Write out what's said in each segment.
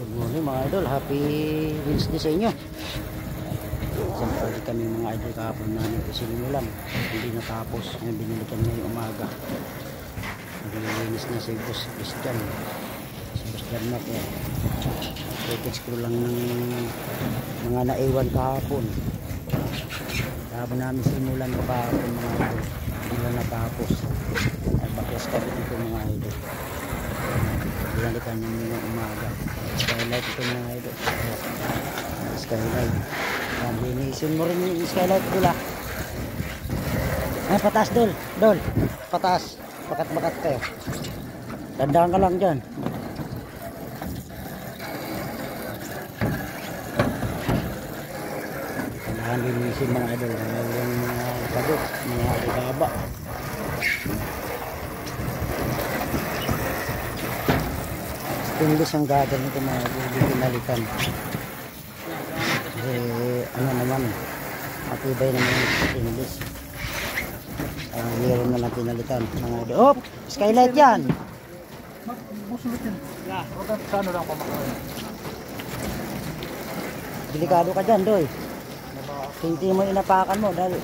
Good morning mga idol, happy Wednesday sa inyo. Isang project kami mga idol kahapon namin ito sinimulan. Hindi natapos, may binilikan ngayong umaga. Naglilinis na si Boss Christian, si Boss Jarmat yan. Text ko lang ng mga naiwan kahapon. Kahapon namin sinimulan kahapon mga idol, hindi na natapos. Ay baklas kami dito mga idol. Binalikan namin yung umaga. Skylight ito mga idol. Skylight. Linisin mo rin yung skylight dula. Ay pataas dol. Dol. Pataas. Bakat-bakat kayo. Tandaan ka lang dyan. Kailangan linisin mga idol. Yung mga tagot. Mga ibaba. Stainless ang gutter nito mga pinalitan. Ano naman, matibay naman yung stainless. Meron na lang pinalitan. Oh, skylight yan. Delikado ka dyan, Doy. Hindi mo inapakan mo dahil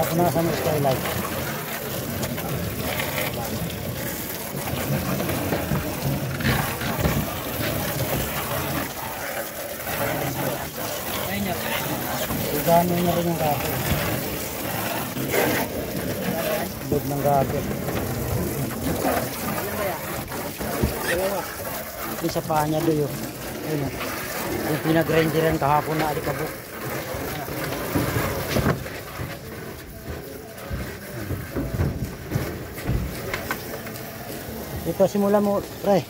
punasan mo skylight. Igano na rin yung gato. Loob ng gato. Yung sa paa niya doon. Yung pinag-renderan kahapon na alikabok. Ito simula mo, pre.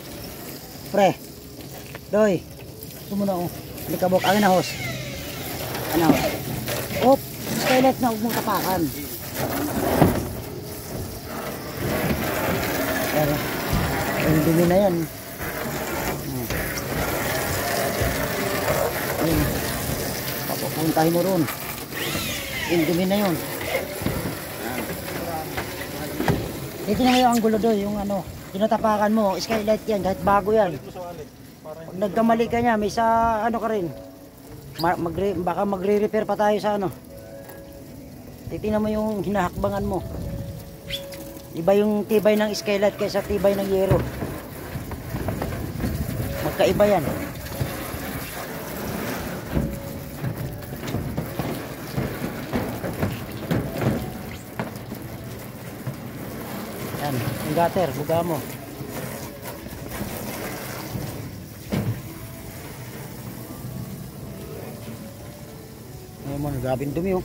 Doy. Ito muna oh. Alikabok, akin na hose. Ano? Op, skylight na huwag mong tapakan. Pero, yung dumi na yan. Papupuntahin mo ron. Yung dumi na yun. Ito na yung angulo doy, yung ano. Tinatapakan mo, skylight yan, kahit bago yan. Pag nagkamali ka niya, may sa ano ka rin. Baka magre-repair pa tayo sa ano. Titingnan mo yung hinahakbangan mo. Iba yung tibay ng skylight kaysa tibay ng yero. Magkaiba yan. Yan, yung gutter, buga mo. Ngayon mo, nagabing dumi oh.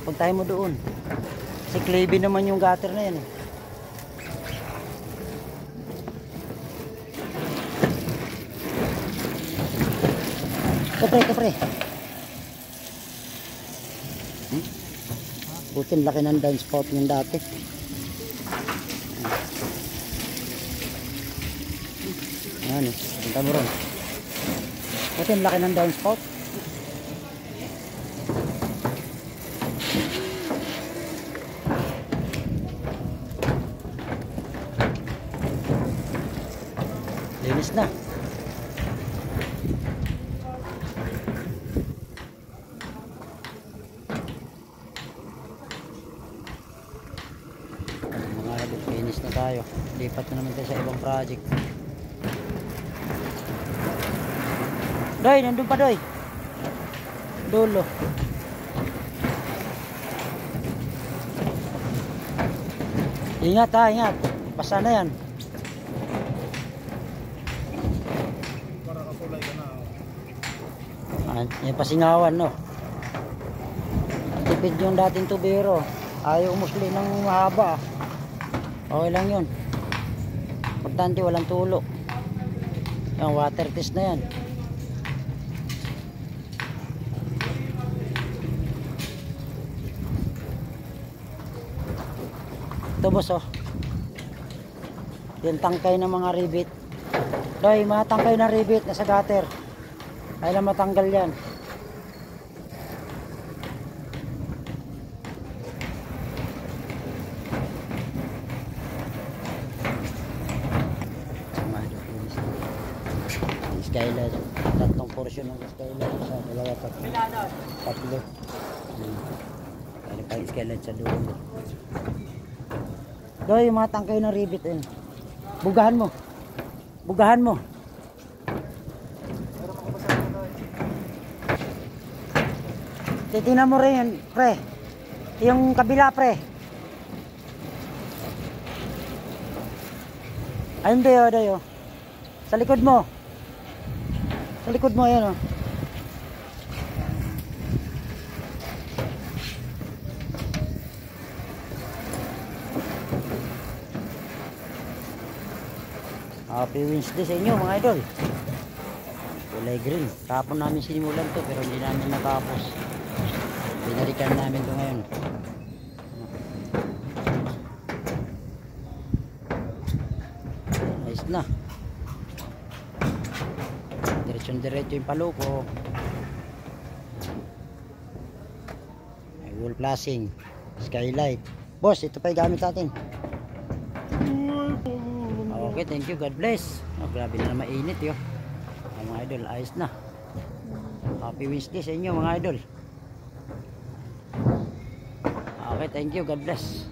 Puntahin mo doon. Si Clavy naman yung gutter na yan eh. Kapre. Butin laki ng downspout yung dati. Ayan eh, punta mo ron. Butin laki ng downspout. Linis na. Mga idol, linis na tayo. Lipat na naman tayo sa ibang project. Doy, nandun pa Doy. Dulo. Ingat ha, ingat. Basta na yan. Yung pasingawan no. Tipid yung dating tubero. Ayaw umusli ng mahaba. Okay lang yun. Importante walang tulo. Yung water test na yan. Ito boss oh. Yung tangkay ng mga rivet. Doy, mga tangkay na rivet nasa gutter. Kailan matanggal yan. skylight. Tatlong portion ng skylight. Sa dalawa, tatlo. Kaya pa yung skylight sa dulo. Doy, yung mga tangkay ng rivet. Eh. Bugahan mo. Bugahan mo. Titingnan mo rin yun, pre. Yung kabila, pre. Ayun dayo, dayo. Sa likod mo. Sa likod mo, ayan, oh. Happy Wednesday sa inyo, mga idol. Kulay green. Kapon namin sinimulan to, pero hindi namin natapos. Binalikan namin to ngayon. Ayos na. Diretso yung paluko. May wall flashing. Skylight. Boss, ito pa yung gamit natin. Okay, thank you. God bless. Oh, grabe na mainit yun. Mga idol, ayos na. Happy Wednesday sa inyo, mga idol. Okay, thank you. God bless.